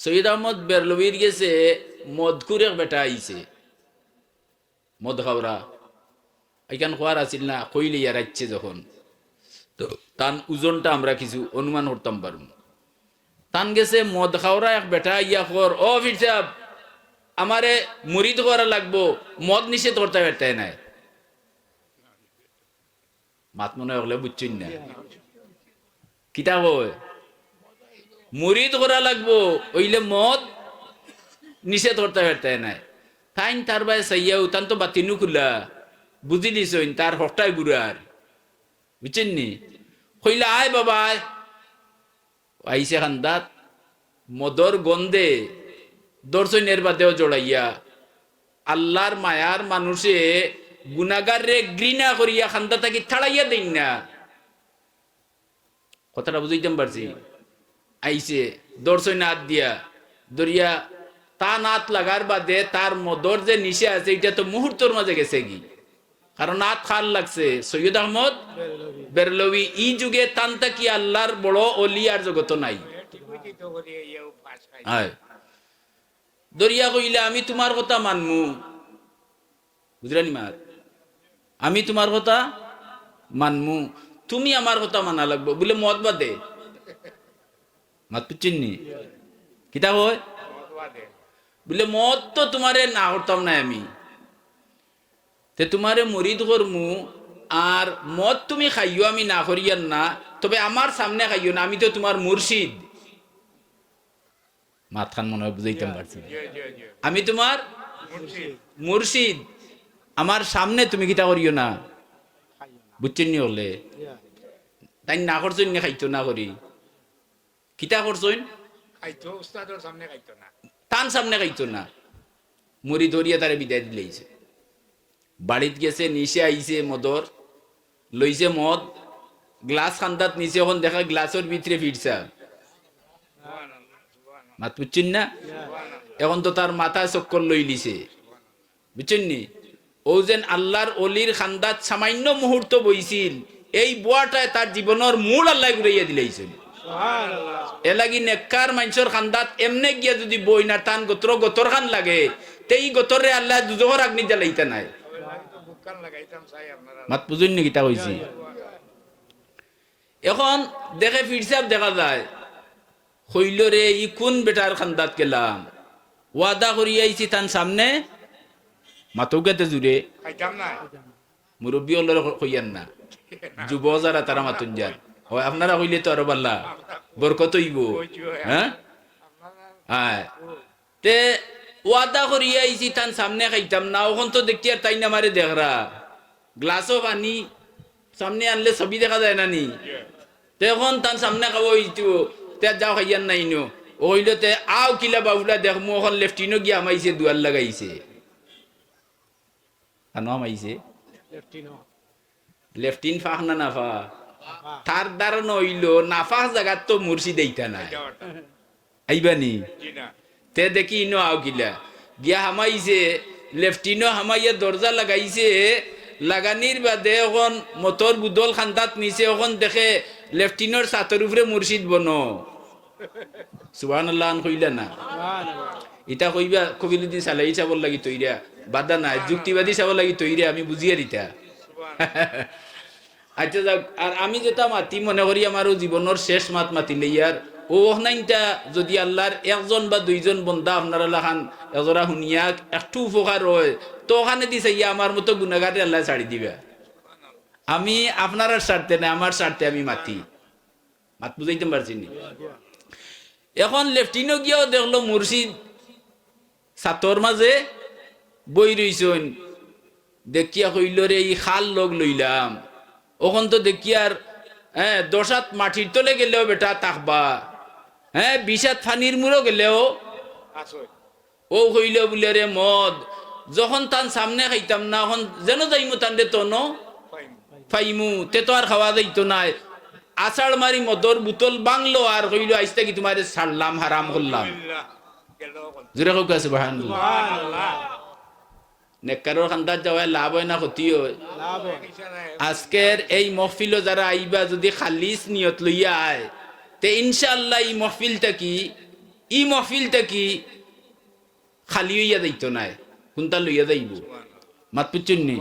সৈয়দ আহমদ বেরলভীর গেছে মদকুর এক বেটা আইছে মদ খাওয়া এখান খোয়ার আসিল না কইলে ইয়ার আইছে যখন তো তান ওজনটা আমরা কিছু অনুমান করতাম পারুন তান গেছে মদ খাওয়া এক বেটা ইয়া কর ও ফির সাহেব আমারে মুরিদ করা লাগবো মদ নিষেধ করতে পারতে নাই মাত মনে হলে বুঝছেন না কিতা হয় মুরিদ করা লাগবো ওইলে মদ নিষেধ করতে পারতে নাই তাইন তার বাই সাইয়াও তান তো বাতিনু খুলা বুঝি দিছইন তার হকটাই গুড়ার বুঝছেন নি কইলা আয় বাবা আইসে খান্দাত মদর গন্ধে দর্শনের বাদেও জড়াইয়া আল্লাহর মায়ার মানুষে গুনাগার রে ঘৃণা করিয়া খান্দা থাকি থাড়াইয়া দেন না কথাটা বুঝাইতাম পারছি আইসে দর্শন হাত দিয়া দরিয়া তা নাত লাগার বাদে তার মদর যে নিশে আছে এটা তো মুহূর্তর মাঝে গেছে কি কারণ নাত খাল লাগছে সৈয়দ আহমদ বেরলভী ই যুগে তান্তা কি আল্লাহর বড় অলি আর জগত নাই দরিয়া কইলে আমি তোমার কথা মানমু বুঝলানি মার আমি তোমার কথা মানমু তুমি আমার কথা মানা লাগবো বলে মদ বাদে মাত চিননি কিতা হয় বলে মদ তো তোমারে না করতাম না আমি তে তোমারে মরিদ করমু আর মদ তুমি খাইও আমি না করিয়ান না তবে আমার সামনে খাইও না আমি তো তোমার মুর্শিদ মাতখান মনে হয় বুঝাইতাম পারছি আমি তোমার মুর্শিদ আমার সামনে তুমি কিতা করিও না বুঝছেন নি হলে তাই না করছইন না খাইতো না করি কিতা করছইন তান সামনে খাইতো না মুড়ি ধরিয়া তারে বিদায় দিলেইছে বাড়িত গেছে নিচে আইছে মদর লইছে মদ গ্লাস খান্দাত নিচে এখন দেখা গ্লাসের ভিতরে ফিরছা মাত বুঝছেন না এখন তো তার মাথা চক্কর লই লিছে বুঝছেন নি ও যেন আল্লাহর অলির খান্দাত সামান্য মুহূর্ত বইছিল এই বুয়াটায় তার জীবনের মূল আল্লাহ ঘুরাইয়া দিলেইছিল এলাগি নেককার মানুষের খান্দাত এমনে গিয়া যদি বই না টান গোতর খান লাগে তেই গোতরে আল্লাহ দুজোহর আগ্নি জ্বালাইতে নাই মাত বুঝুন নি কিতা হইছি এখন দেখে ফিরসাব দেখা যায় হইল রে ই কোন বেটার খান্দাত গেলাম ওয়াদা করি আইছি তার সামনে মাতৌকাতে জুড়ে মুরব্বী হল কইয়ান না যুব যারা তারা মাতুন যান আপনারা হইলে তো আরো পাল্লা বরকত হইব হ্যাঁ তে ওয়াদা করি আইছি তার সামনে খাইতাম না ওখান তো দেখি আর তাই না মারে দেখরা গ্লাসও পানি সামনে আনলে ছবি দেখা যায় না নি তখন তার সামনে খাবো হইতো তে যাও খাইয়ান নাই নো হইল তে আও কিলা বাবুলা দেখ মো এখন লেফটিনও গিয়া আমাইছে দুয়ার লাগাইছে আমাইছে লেফটিন ফাঁক না নাফা তার দ্বারা নইল নাফাক জায়গা তো মুর্শিদ এইটা নাই আইবানি তে দেখি ইনো আও কিলা গিয়া হামাইছে লেফটিনও হামাইয়া দরজা লাগাইছে লাগানির বাদে এখন মটর বুদল খান্দাত নিছে এখন দেখে লেফটিনর ছাতর উপরে মুর্শিদ বনো সুবহানাল্লাহ কইলা না ইটা কইবা কবিলুদ্দিন সালাই চাবল লাগি তৈরা বাধা নাই যুক্তিবাদী চাব লাগি তৈরা আমি বুঝিয়ে দিতা আচ্ছা যাক আর আমি যেটা মাতি মনে করি আমারও জীবনের শেষ মাত মাতিলে ইয়ার ও নাইনটা যদি আল্লাহর একজন বা দুইজন বন্ধা আপনারা লাখান এজরা শুনিয়া একটু উপকার হয় তো ওখানে দিছে ইয়া আমার মতো গুনাহগারে আল্লাহ ছাড়ি দিবা আমি আপনার স্বার্থে না আমার স্বার্থে আমি মাতি মাত বুঝাইতে পারছি নি এখন লেফটিনও গিয়েও দেখলো মুর্শিদ ছাতর মাঝে বই রইছেন দেখিয়া কইল রে এই খাল লগ লইলাম ওখান তো দেখিয়ার দশাত মাটির তলে গেলেও বেটা তাকবা বিষাত ফানির মুড়ো গেলেও ও কইল বলে রে মদ যখন তান সামনে খাইতাম না এখন যেন যাইমু তান রে তন ফাইমু তে তো আর খাওয়া যাইতো নাই আষাঢ় মারি মদর বুতল বাংলো আর কইল আইসতে কি তোমার ছাড়লাম হারাম করলাম জোরে হোক সুবহানাল্লাহ নেককারর খান্দাত যাওয়ায় লাভ হয় না ক্ষতি হয় আজকের এই মহফিল যারা আইবা যদি খালিস নিয়ত লইয়া আয় তে ইনশাআল্লাহ এই মহফিলটা কি ই মহফিলটা কি খালি হইয়া যাইতো নাই কোনটা লইয়া যাইব মাত পুচ্ছুন নি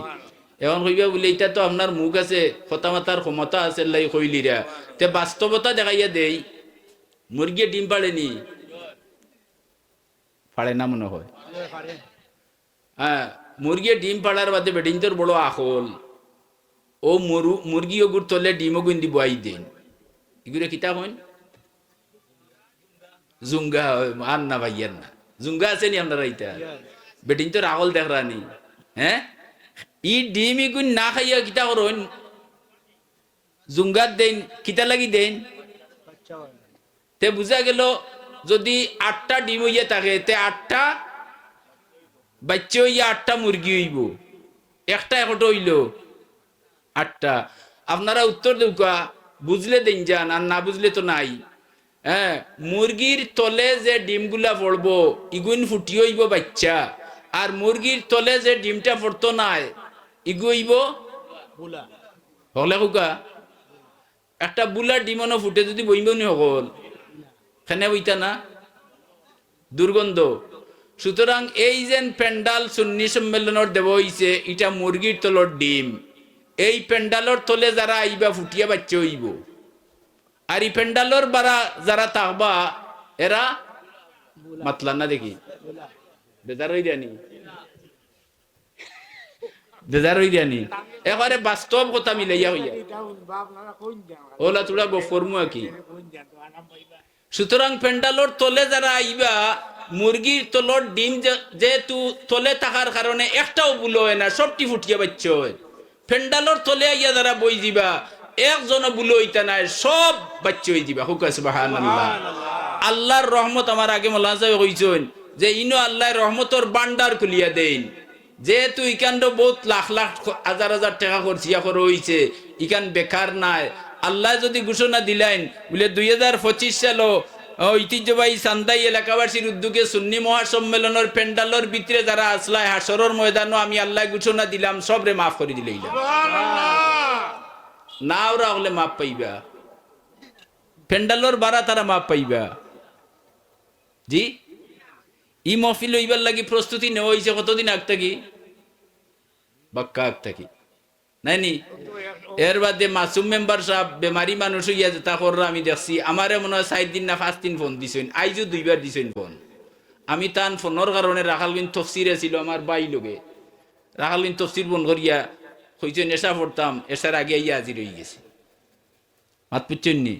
এখন কইবা বলে এটা তো আপনার মুখ আছে কথা মাতার ক্ষমতা আছে লাই কইলিরা তে বাস্তবতা দেখাইয়া দেই মুরগি ডিম পাড়েনি পাড়ে না মনে হয় হ্যাঁ মুরগি ডিম পাড়ার বাদে বেডিং তোর বড় আখল ও মুরগি ওগুর তলে ডিমও গুন দিব আই দিন এগুলো কিতা হইন জুঙ্গা আর না ভাইয়ার না জুঙ্গা আছে নি আপনারা ইটা বেটিং তো রাগল দেখ রানি হ্যাঁ ই ডিম ইগুন না খাইয়া কিতা করুন জুঙ্গার দেন কিতা লাগি দেন তে বুঝা গেল যদি 8টা ডিম হইয়া থাকে তে 8টা বাচ্চা হইয়া 8টা মুরগি হইব একটা একটা হইল 8টা আপনারা উত্তর দেউকা বুঝলে দেন যান আর না বুঝলে তো নাই হ্যাঁ মুরগির তলে যে ডিমগুলা পড়বো ইগুন ফুটি হইব বাচ্চা আর মুরগির তলে যে ডিমটা পড়তো নাই ইগু হইব হলে হুকা একটা বুলা ডিমনো ফুটে যদি বইব নি হল খেনে বইতা না দুর্গন্ধ সুতরাং এই যে পেন্ডাল সুন্নি সম্মেলনের দেব হইছে এটা মুরগির তলর ডিম এই পেন্ডালর তলে যারা আইবা ফুটিয়া বাচ্চা হইব আর এই পেন্ডালর বারা যারা থাকবা এরা মাতলা না দেখি বেজার হই জানি বেজার হই জানি এবারে বাস্তব কথা মিলাইয়া হইয়া ওলা তোরা গফরমু কি সুতরাং পেন্ডালর তলে যারা আইবা মুরগির তলর ডিম যেহেতু তলে থাকার কারণে একটাও ভুল হয় না সবটি ফুটিয়া বাচ্চা হয় পেন্ডালর তলে আইয়া যারা বই দিবা একজনও ভুল হইতা নাই সব বাচ্চা হয়ে দিবা হুকা সুবহানাল্লাহ আল্লাহর রহমত আমার আগে মোল্লা সাহেব কইছেন যে ইনো আল্লাহর রহমতর ভান্ডার খুলিয়া দেন যেহেতু ইকান্ড বহুত লাখ লাখ হাজার হাজার টাকা খরচিয়া করে হইছে ইকান বেকার নাই আল্লাহ যদি ঘোষণা দিলেন বলে 2025 সাল ঐতিহ্যবাহী সান্দাই এলাকাবাসীর উদ্যোগে সুন্নি মহাসম্মেলনের পেন্ডালর ভিতরে যারা আসলাই হাসরের ময়দানও আমি আল্লাহ ঘোষণা দিলাম সবরে মাফ করে দিলে না ওরা হলে মাপ পাইবা পেন্ডালর বারা তারা মাপ পাইবা জি ই মহফিল হইবার লাগি প্রস্তুতি নেওয়া হয়েছে কতদিন আগ থাকি বাক্কা আগ থাকি নাইনি এর বাদে মাসুম মেম্বার সাহেব বেমারি মানুষ হইয়া যেটা কররা আমি দেখছি আমারে মনে হয় 4 দিন না 5 দিন ফোন দিছেন আইজও 2বার দিছেন ফোন আমি তান ফোনের কারণে রাখালবিন তফসিরে ছিল আমার বাই লোকে রাখালবিন তফসির ফোন করিয়া হইছে নেশা পড়তাম এসার আগে আইয়া হাজির হয়ে গেছে মাত পুচ্ছেন নি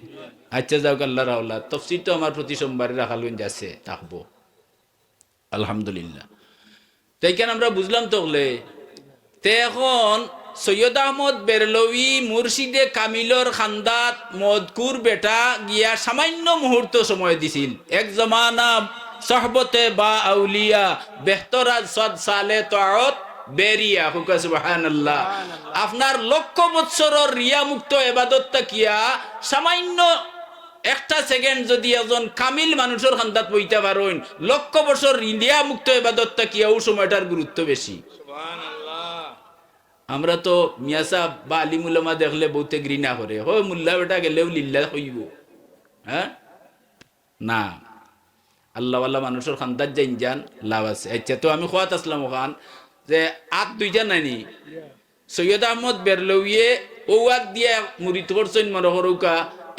আচ্ছা যাও আল্লাহ রাউলা তফসির তো আমার প্রতি সোমবারে রাখালবিন যাচ্ছে থাকবো আলহামদুলিল্লাহ তাই কেন আমরা বুঝলাম তাহলে তে এখন সৈয়দ আহমদ বেরলভী মুর্শিদে কামিলর খান্দাত মদকুর বেটা গিয়া সামান্য মুহূর্ত সময় দিছিল এক জমানা সহবতে বা আউলিয়া বেহতরাজ সদ সালে তাআত বেরিয়া হুকা সুবহানাল্লাহ আপনার লক্ষ বৎসরের রিয়া মুক্ত ইবাদত তাকিয়া সামান্য একটা সেকেন্ড যদি একজন কামিল মানুষের খান্দাত বইতে পারেন লক্ষ বছর রিয়া মুক্ত ইবাদত তাকিয়া ও সময়টার গুরুত্ব বেশি আমরা তো মিয়া সাহেব বা আলিম উলামা দেখলে বহুতে ঘৃণা করে হো মুল্লা বেটা গেলেও লিল্লাহ কইব হ্যাঁ না আল্লাহওয়ালা মানুষের খান্দাত যাইন যান লাভ আছে আচ্ছা তো আমি খোয়াত আসলাম খান যে আগ দুইটা নাইনি সৈয়দ আহমদ বেরলভিয়ে ও আগ দিয়া মুরিদ করছেন মরহরৌকা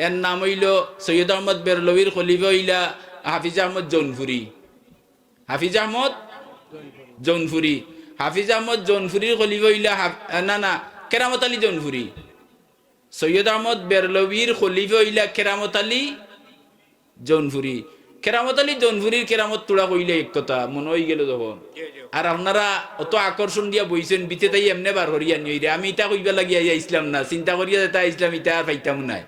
এর নাম হইল সৈয়দ আহমদ বেরলভির খলিফা হইলা হাফিজ আহমদ জৌনপুরি হাফিজ আহমদ জৌনপুরি হাফিজ আহমদ জৌনপুরির খলিফা হইলা না না কেরামত আলী জৌনপুরি সৈয়দ আহমদ বেরলভির খলিফা হইলা কেরামত আলী জৌনপুরি কেরামত আলী জৌনপুরির কেরামত তোড়া কইলে এক কথা মনে হয়ে গেল তখন আর আপনারা অত আকর্ষণ দিয়া বইছেন বিতে তাই এমনি বার করিয়া নিয়ে আমি ইটা কইবা লাগিয়া ইসলাম না চিন্তা করিয়া যেটা ইসলাম ইটা আর পাইতাম নাই